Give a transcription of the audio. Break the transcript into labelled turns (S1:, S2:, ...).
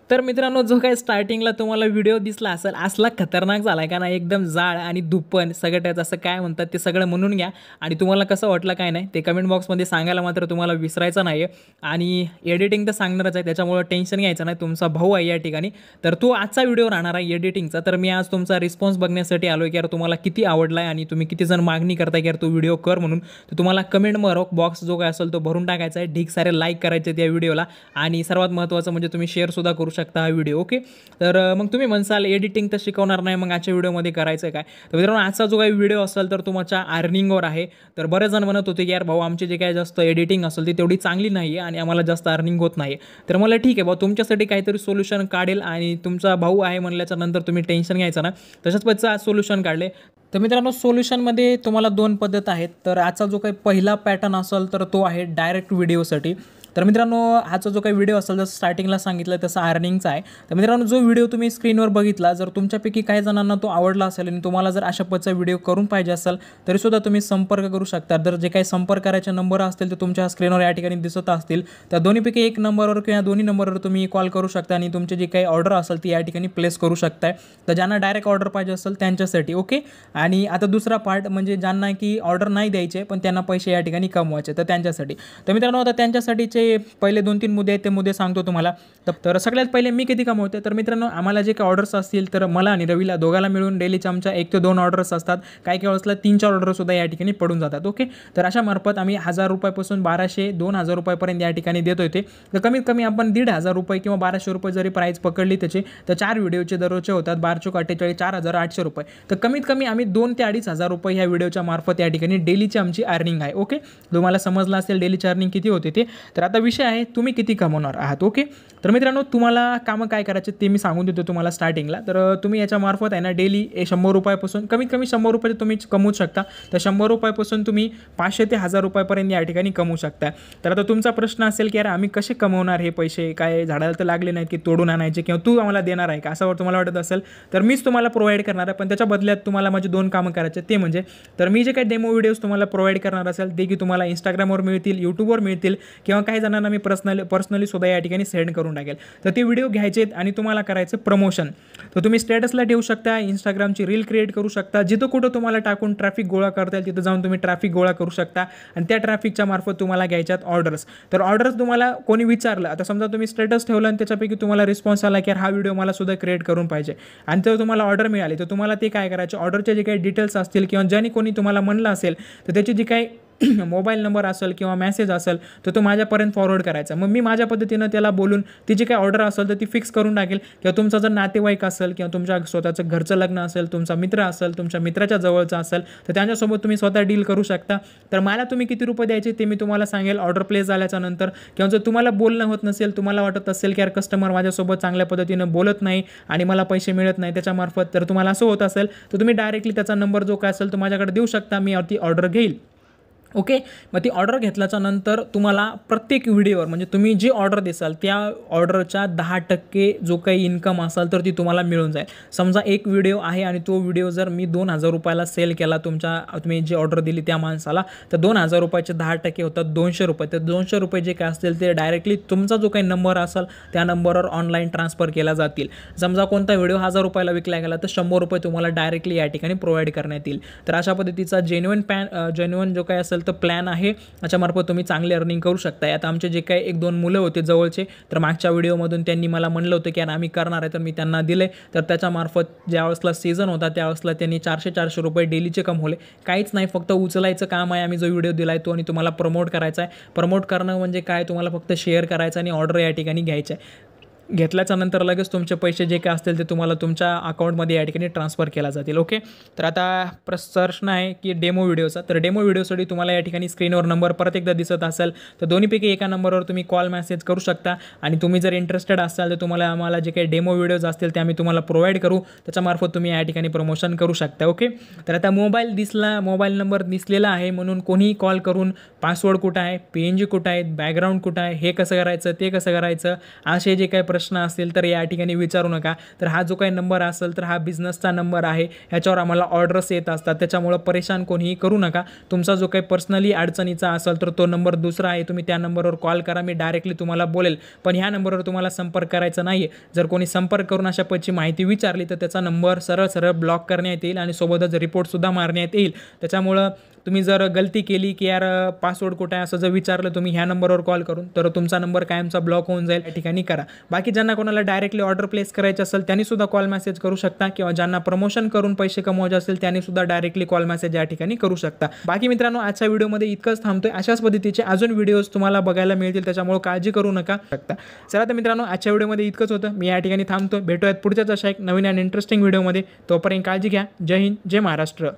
S1: तर मित्रांनो, जो काही स्टार्टिंगला तुम्हाला व्हिडिओ दिसला असेल, असला खतरनाक झालाय का नाही, एकदम जाड आणि दुप्पट सगळं असं काय म्हणतात ते सगळं म्हणून घ्या. आणि तुम्हाला कसं वाटलं काय नाही ते कमेंट बॉक्समध्ये सांगायला मात्र तुम्हाला विसरायचं नाही आहे. आणि एडिटिंग तर सांगणारच आहे, त्याच्यामुळे टेन्शन घ्यायचं नाही. तुमचा भाऊ आहे या ठिकाणी. तर तो आजचा व्हिडिओ राहणार आहे एडिटिंगचा. तर मी आज तुमचा रिस्पॉन्स बघण्यासाठी आलो की यार तुम्हाला किती आवडला आहे आणि तुम्ही किती जण मागणी करताय की यार तो व्हिडिओ कर म्हणून. तर तुम्हाला कमेंट बॉक्स जो काय असेल तो भरून टाकायचा आहे. ढीक सारे लाईक करायचे त्या व्हिडिओला. आणि सर्वात महत्त्वाचं म्हणजे तुम्ही शेअरसुद्धा करू शकता हा व्हिडिओ. ओके, तर मग तुम्ही म्हणसाल एडिटिंग तर शिकवणार नाही, मग आजच्या व्हिडिओमध्ये करायचं काय. तर मित्रांनो, आजचा जो काही व्हिडिओ असेल तर तुमच्या अर्निंगवर आहे. तर बरेच जण म्हणत होते की यार भाऊ आमचे जे काय जास्त एडिटिंग असेल ती तेवढी चांगली नाही आहे आणि आम्हाला जास्त अर्निंग होत नाही. तर मला ठीक आहे भाऊ, तुमच्यासाठी काहीतरी सोल्युशन काढेल. आणि तुमचा भाऊ आहे म्हणल्याच्या नंतर तुम्ही टेन्शन घ्यायचं ना. तशाच पद्धतीचं सोल्युशन काढले. तर मित्रांनो, सोल्युशनमध्ये तुम्हाला दोन पद्धत आहेत. तर आजचा जो काही पहिला पॅटर्न असेल तर तो आहे डायरेक्ट व्हिडिओसाठी. तर मित्रांनो, हाचा जो काही व्हिडिओ असेल जसं स्टार्टिंगला सांगितलं तसं अर्निंगचा आहे. तर मित्रांनो, जो व्हिडिओ तुम्ही स्क्रीनवर बघितला, जर तुमच्यापैकी काही जणांना तो आवडला असेल आणि तुम्हाला जर अशा पद्धतीचा व्हिडिओ करून पाहिजे असेल तरीसुद्धा तुम्ही संपर्क करू शकता. तर जे काही संपर्क करायचे नंबर असतील ते तुमच्या स्क्रीनवर या ठिकाणी दिसत असतील. त्या दोन्हीपैकी एक नंबरवर किंवा दोन्ही नंबरवर तुम्ही कॉल करू शकता आणि तुमची जी काही ऑर्डर असेल ती या ठिकाणी प्लेस करू शकताय. तर ज्यांना डायरेक्ट ऑर्डर पाहिजे असेल त्यांच्यासाठी. ओके, आणि आता दुसरा पार्ट म्हणजे ज्यांना की ऑर्डर नाही द्यायचे पण त्यांना पैसे या ठिकाणी कमवायचे, तर त्यांच्यासाठी. तर मित्रांनो, आता त्यांच्यासाठीचे पहिले 2-3 मुद्दे आहेत, ते मुद्दे सांगतो तुम्हाला. तर सगळ्यात पहिले मी किती कमवते. तर मित्रांनो, आम्हाला जे काही ऑर्डर्स असतील तर मला आणि रवीला दोघाला मिळून डेलीच्या आमच्या 1 ते 2 ऑर्डर्स असतात. काही वेळेसला 3-4 ऑर्डरसुद्धा या ठिकाणी पडून जातात. ओके, तर अशा मार्फत आम्ही 1000 रुपयापासून 1200-2000 रुपयापर्यंत या ठिकाणी देत होते. तर कमीत कमी आपण 1500 रुपये किंवा 1200 रुपये जरी प्राईस पकडली त्याचे, तर 4 व्हिडिओचे दररोजचे होतात 12×48 4800 रुपये. तर कमीत कमी आम्ही 2 ते 2500 रुपये ह्या व्हिडिओच्या मार्फत या ठिकाणी डेलीची आमची अर्निंग आहे. ओके, तुम्हाला समजलं असेल डेलीची अर्निंग किती होते ते. तर आता विषय आहे तुम्ही किती कमवणार आहात. ओके, तर मित्रांनो, तुम्हाला कामं काय करायचे ते मी सांगून देतो तुम्हाला स्टार्टिंगला. तर तुम्ही याच्या मार्फत आहे ना डेली 100 रुपयापासून कमीत कमी 100 रुपये तुम्ही कमवू शकता. तर 100 रुपयापासून तुम्ही 500 ते 1000 रुपयापर्यंत या ठिकाणी कमवू शकता. तर आता तुमचा प्रश्न असेल की यार आम्ही कसे कमवणार हे पैसे, काय झाडाला तर लागले नाहीत की तोडून आणायचे किंवा तू आम्हाला देणार आहे का, असं तुम्हाला वाटत असेल तर मीच तुम्हाला प्रोव्हाइड करणार आहे. पण त्याच्या बदल्यात तुम्हाला माझे 2 कामं करायचे. ते म्हणजे, तर मी जे काही डेमो व्हिडिओज तुम्हाला प्रोव्हाइड करणार असेल ते की तुम्हाला इंस्टाग्रामवर मिळतील, यूट्यूबवर मिळतील किंवा काही जणांना मी पर्सनली सुद्धा या ठिकाणी सेंड करून टाकेल. तर ते व्हिडिओ घ्यायचे आणि तुम्हाला करायचं प्रमोशन. तर तुम्ही स्टेटसला ठेवू शकता, इंस्टाग्रामची रील क्रिएट करू शकता, जिथं कुठं तुम्हाला टाकून ट्रॅफिक गोळा करता येईल तिथं जाऊन तुम्ही ट्रॅफिक गोळा करू शकता आणि त्या ट्रॅफिकच्या मार्फत तुम्हाला घ्यायच्यात ऑर्डर्स. तर ऑर्डर्स तुम्हाला कोणी विचारलं, आता समजा तुम्ही स्टेटस ठेवलं आणि त्याच्यापैकी तुम्हाला रिस्पॉन्स आला की हा व्हिडिओ मला सुद्धा क्रिएट करून पाहिजे आणि जर तुम्हाला ऑर्डर मिळाली तर तुम्हाला ते काय करायचे, ऑर्डरचे जे काही डिटेल्स असतील किंवा ज्याने कोणी तुम्हाला म्हणलं असेल तर त्याची जी काही मोबाईल नंबर असेल किंवा मेसेज असेल तर तो माझ्यापर्यंत फॉरवर्ड करायचा. मग मी माझ्या पद्धतीनं त्याला बोलून ती जी काही ऑर्डर असेल तर ती फिक्स करून टाकेल. किंवा तुमचा जर नातेवाईक असेल किंवा तुमच्या स्वतःचं घरचं लग्न असेल, तुमचा मित्र असेल, तुमच्या मित्राच्या जवळचा असेल तर त्यांच्यासोबत तुम्ही स्वतः डील करू शकता. तर मला तुम्ही किती रुपये द्यायचे ते मी तुम्हाला सांगेल ऑर्डर प्लेस झाल्याच्या नंतर. किंवा जर तुम्हाला बोलणं होत नसेल, तुम्हाला वाटत असेल की यार कस्टमर माझ्यासोबत चांगल्या पद्धतीनं बोलत नाही आणि मला पैसे मिळत नाही त्याच्यामार्फत, तर तुम्हाला असं होत असेल तर तुम्ही डायरेक्टली त्याचा नंबर जो काय असेल तो माझ्याकडे देऊ शकता, मी ती ऑर्डर घेईल. ओके, मग ती ऑर्डर घेतल्याच्या नंतर तुम्हाला प्रत्येक व्हिडिओवर म्हणजे तुम्ही जी ऑर्डर देसाल त्या ऑर्डरच्या 10% जो काही इन्कम असेल तर ती तुम्हाला मिळून जाईल. समजा एक व्हिडिओ आहे आणि तो व्हिडिओ जर मी 2000 रुपयाला सेल केला, तुम्ही जी ऑर्डर दिली त्या माणसाला, तर 2000 रुपयाचे 10% होतात 200 रुपये. तर 200 रुपये जे काय असतील ते डायरेक्टली तुमचा जो काही नंबर असेल त्या नंबरवर ऑनलाईन ट्रान्सफर केला जातील. समजा कोणता व्हिडिओ 1000 रुपयाला विकला गेला तर 100 रुपये तुम्हाला डायरेक्टली या ठिकाणी प्रोव्हाइड करण्यात येईल. तर अशा पद्धतीचा जेन्युइन जो काय असेल तर प्लॅन आहे, याच्यामार्फत तुम्ही चांगले अर्निंग करू शकता. आता आमचे जे काही 1-2 मुलं होते जवळचे, तर मागच्या व्हिडिओमधून त्यांनी मला म्हणलं होतं की यार आम्ही करणार आहे, तर मी त्यांना दिले. तर त्याच्यामार्फत ज्यावेळेसला सीझन होता त्यावेळेसला त्यांनी 400-400 रुपये डेलीचे कमवले. काहीच नाही, फक्त उचलायचं काम आहे. आम्ही जो व्हिडिओ दिला आहे तो आणि तुम्हाला प्रमोट करायचा आहे. प्रमोट करणं म्हणजे काय, तुम्हाला फक्त शेअर करायचं आणि ऑर्डर या ठिकाणी घ्यायचं आहे. घेतल्याच्या नंतर लगेच तुमचे पैसे जे काय असतील ते तुम्हाला तुमच्या अकाउंटमध्ये या ठिकाणी ट्रान्सफर केला जातील. ओके, तर आता प्रश्न आहे की डेमो व्हिडिओचा. तर डेमो व्हिडिओसाठी तुम्हाला या ठिकाणी स्क्रीनवर नंबर परत एकदा दिसत असेल तर दोन्हीपैकी एका नंबरवर तुम्ही कॉल मेसेज करू शकता. आणि तुम्ही जर इंटरेस्टेड असाल तर तुम्हाला आम्हाला जे काही डेमो व्हिडिओज असतील ते आम्ही तुम्हाला प्रोव्हाइड करू, त्याच्यामार्फत तुम्ही या ठिकाणी प्रमोशन करू शकता. ओके, तर आता मोबाईल नंबर दिसलेला आहे म्हणून कोणीही कॉल करून पासवर्ड कुठं आहे, PNG कुठं आहे, बॅकग्राऊंड कुठं आहे, हे कसं करायचं, ते कसं करायचं, असे जे काही प्रश्न प्रश्न असेल तर या ठिकाणी विचारू नका. तर हा जो काही नंबर असेल तर हा बिझनेसचा नंबर आहे, ह्याच्यावर आम्हाला ऑर्डर्स येत असतात, त्याच्यामुळं परेशान कोणीही करू नका. तुमचा जो काही पर्सनली अडचणीचा असेल तर तो नंबर दुसरा आहे, तुम्ही त्या नंबरवर कॉल करा, मी डायरेक्टली तुम्हाला बोलेल. पण ह्या नंबरवर तुम्हाला संपर्क करायचा नाही आहे. जर कोणी संपर्क करून अशा पद्धतीची माहिती विचारली तर त्याचा नंबर सरळ सरळ ब्लॉक करण्यात येईल आणि सोबतच रिपोर्टसुद्धा मारण्यात येईल. त्याच्यामुळं तुम्ही जर गलती केली की यार पासवर्ड कुठे आहे असं जर विचारलं तुम्ही ह्या नंबरवर कॉल करून, तर तुमचा नंबर कायमचा ब्लॉक होऊन जाईल. या ठिकाणी करा. बाकी ज्यांना कोणाला डायरेक्टली ऑर्डर प्लेस करायची असेल त्यांनी सुद्धा कॉल मेसेज करू शकता, किंवा ज्यांना प्रमोशन करून पैसे कमवायचे असेल त्यांनी सुद्धा डायरेक्टली कॉल मेसेज या ठिकाणी करू शकता. बाकी मित्रांनो, आजच्या व्हिडिओमध्ये इतकंच थांबतोय. अशाच पद्धतीचे अजून व्हिडिओज तुम्हाला बघायला मिळतील, त्याच्यामुळे काळजी करू नका. चला तर मित्रांनो, आजच्या व्हिडिओमध्ये इतकंच होतं. मी या ठिकाणी थांबतोय. भेटूयात पुढच्याच अशा एक नवीन आणि इंटरेस्टिंग व्हिडिओमध्ये. तोपर्यंत काळजी घ्या. जय हिंद, जय महाराष्ट्र.